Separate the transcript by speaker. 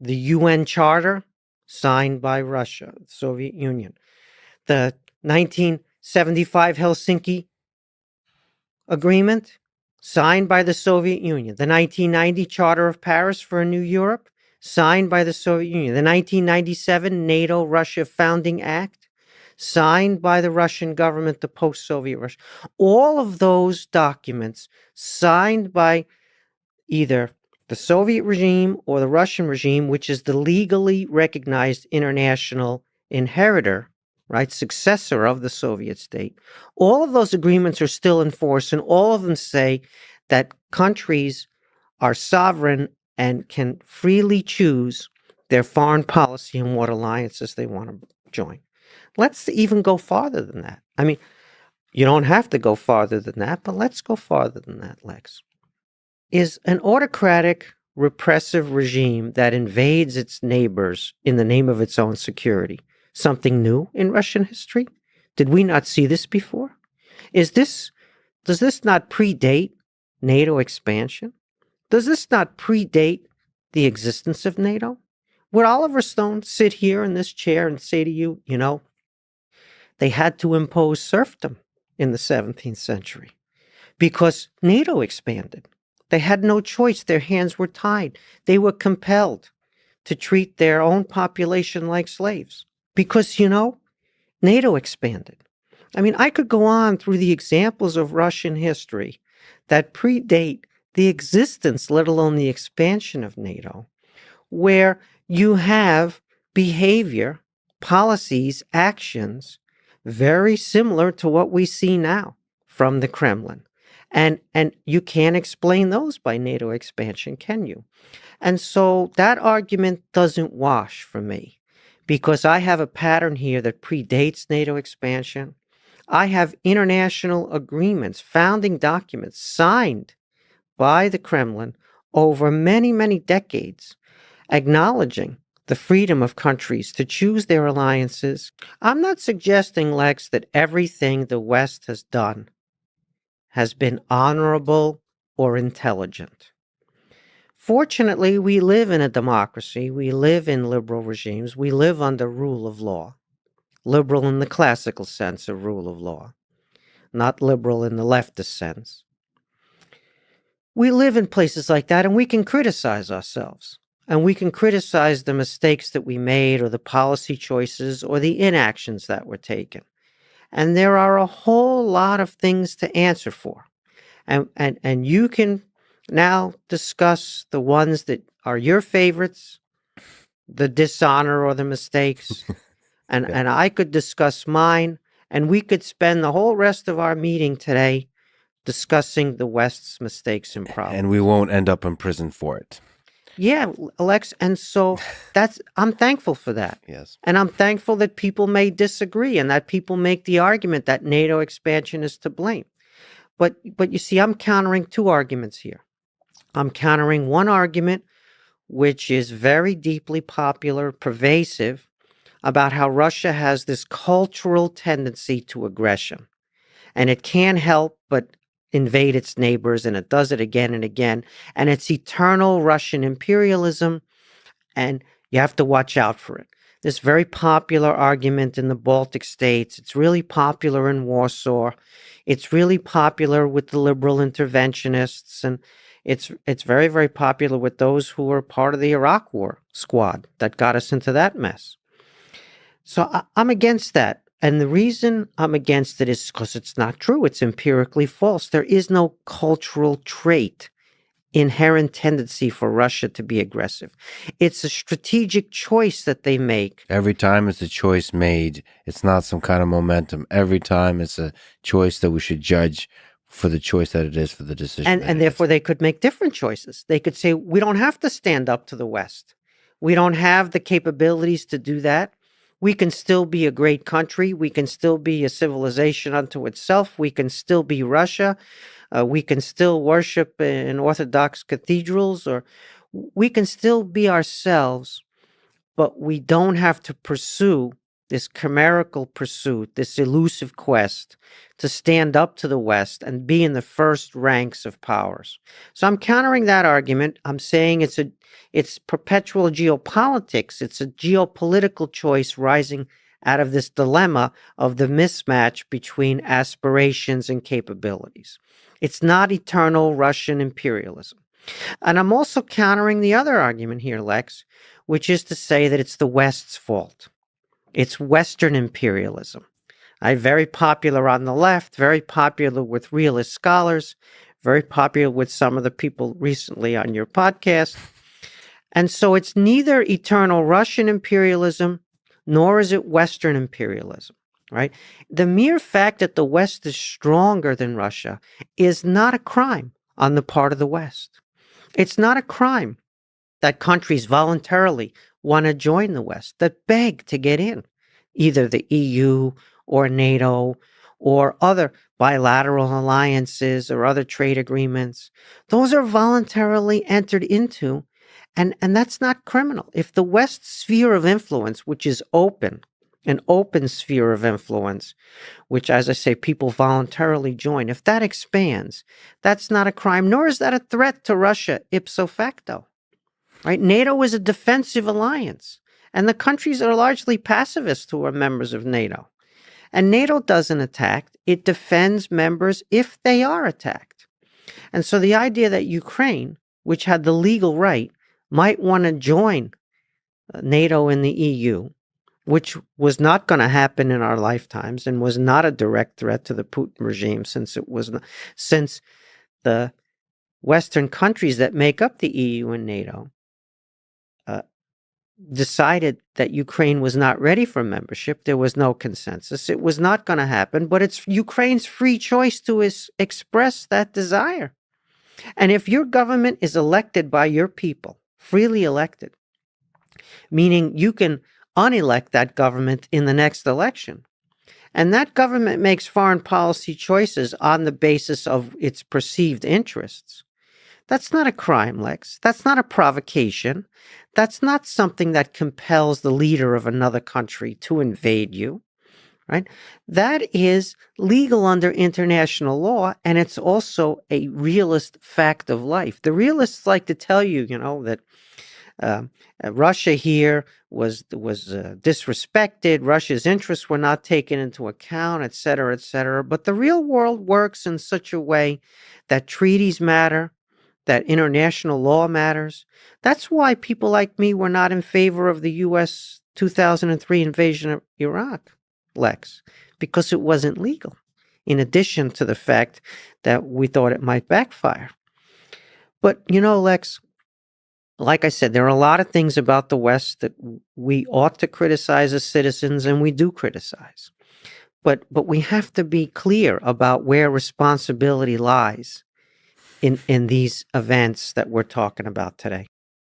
Speaker 1: the UN Charter, signed by Russia, the Soviet Union. The 1975 Helsinki Agreement, signed by the Soviet Union. The 1990 Charter of Paris for a New Europe, signed by the Soviet Union. The 1997 NATO-Russia Founding Act, signed by the Russian government, the post-Soviet Russia. All of those documents signed by either the Soviet regime or the Russian regime, which is the legally recognized international inheritor, right, successor of the Soviet state. All of those agreements are still in force, and all of them say that countries are sovereign and can freely choose their foreign policy and what alliances they want to join. Let's even go farther than that. I mean, you don't have to go farther than that, but let's go farther than that, Lex. Is an autocratic, repressive regime that invades its neighbors in the name of its own security something new in Russian history? Did we not see this before? Does this not predate NATO expansion? Does this not predate the existence of NATO? Would Oliver Stone sit here in this chair and say to you, you know, they had to impose serfdom in the 17th century because NATO expanded? They had no choice. Their hands were tied. They were compelled to treat their own population like slaves because, you know, NATO expanded. I mean, I could go on through the examples of Russian history that predate the existence, let alone the expansion of NATO, where you have behavior, policies, actions very similar to what we see now from the Kremlin. And you can't explain those by NATO expansion, can you? And so that argument doesn't wash for me because I have a pattern here that predates NATO expansion. I have international agreements, founding documents signed by the Kremlin over many, many decades, acknowledging the freedom of countries to choose their alliances. I'm not suggesting, Lex, that everything the West has done has been honorable or intelligent. Fortunately, we live in a democracy. We live in liberal regimes. We live under rule of law. Liberal in the classical sense of rule of law, not liberal in the leftist sense. We live in places like that, and we can criticize ourselves. And we can criticize the mistakes that we made or the policy choices or the inactions that were taken. And there are a whole lot of things to answer for. And you can now discuss the ones that are your favorites, the dishonor or the mistakes. And I could discuss mine. And we could spend the whole rest of our meeting today discussing the West's mistakes and problems.
Speaker 2: And we won't end up in prison for it.
Speaker 1: Yeah, Alex. And so I'm thankful for that.
Speaker 2: Yes.
Speaker 1: And I'm thankful that people may disagree and that people make the argument that NATO expansion is to blame. But you see, I'm countering two arguments here. I'm countering one argument, which is very deeply popular, pervasive, about how Russia has this cultural tendency to aggression. And it can't help but invade its neighbors, and it does it again and again. And it's eternal Russian imperialism, and you have to watch out for it. This very popular argument in the Baltic states. It's really popular in Warsaw. It's really popular with the liberal interventionists, and it's very, very popular with those who were part of the Iraq War squad that got us into that mess. So I'm against that. And the reason I'm against it is because it's not true. It's empirically false. There is no cultural trait, inherent tendency for Russia to be aggressive. It's a strategic choice that they make.
Speaker 2: Every time it's a choice made, it's not some kind of momentum. Every time it's a choice that we should judge for the choice that it is, for the decision.
Speaker 1: And therefore they could make different choices. They could say, we don't have to stand up to the West. We don't have the capabilities to do that. We can still be a great country. We can still be a civilization unto itself. We can still be Russia. We can still worship in Orthodox cathedrals, or we can still be ourselves, but we don't have to pursue this chimerical pursuit, this elusive quest to stand up to the West and be in the first ranks of powers. So I'm countering that argument. I'm saying it's perpetual geopolitics. It's a geopolitical choice rising out of this dilemma of the mismatch between aspirations and capabilities. It's not eternal Russian imperialism. And I'm also countering the other argument here, Lex, which is to say that it's the West's fault. It's Western imperialism. Very popular on the left, very popular with realist scholars, very popular with some of the people recently on your podcast. And so it's neither eternal Russian imperialism, nor is it Western imperialism, right? The mere fact that the West is stronger than Russia is not a crime on the part of the West. It's not a crime that countries voluntarily want to join the West, that beg to get in, either the EU or NATO or other bilateral alliances or other trade agreements. Those are voluntarily entered into, and that's not criminal. If the West's sphere of influence, which is open, an open sphere of influence, which, as I say, people voluntarily join, if that expands, that's not a crime, nor is that a threat to Russia ipso facto. Right? NATO is a defensive alliance, and the countries are largely pacifists who are members of NATO. And NATO doesn't attack. It defends members if they are attacked. And so the idea that Ukraine, which had the legal right, might want to join NATO and the EU, which was not going to happen in our lifetimes and was not a direct threat to the Putin regime, since the Western countries that make up the EU and NATO decided that Ukraine was not ready for membership. There was no consensus. It was not going to happen, but it's Ukraine's free choice to express that desire. And if your government is elected by your people, freely elected, meaning you can unelect that government in the next election, and that government makes foreign policy choices on the basis of its perceived interests, that's not a crime, Lex. That's not a provocation. That's not something that compels the leader of another country to invade you, right? That is legal under international law, and it's also a realist fact of life. The realists like to tell you, that Russia here was disrespected. Russia's interests were not taken into account, et cetera, et cetera. But the real world works in such a way that treaties matter, that international law matters. That's why people like me were not in favor of the U.S. 2003 invasion of Iraq, Lex, because it wasn't legal, in addition to the fact that we thought it might backfire. But, Lex, like I said, there are a lot of things about the West that we ought to criticize as citizens, and we do criticize. But we have to be clear about where responsibility lies in these events that we're talking about today.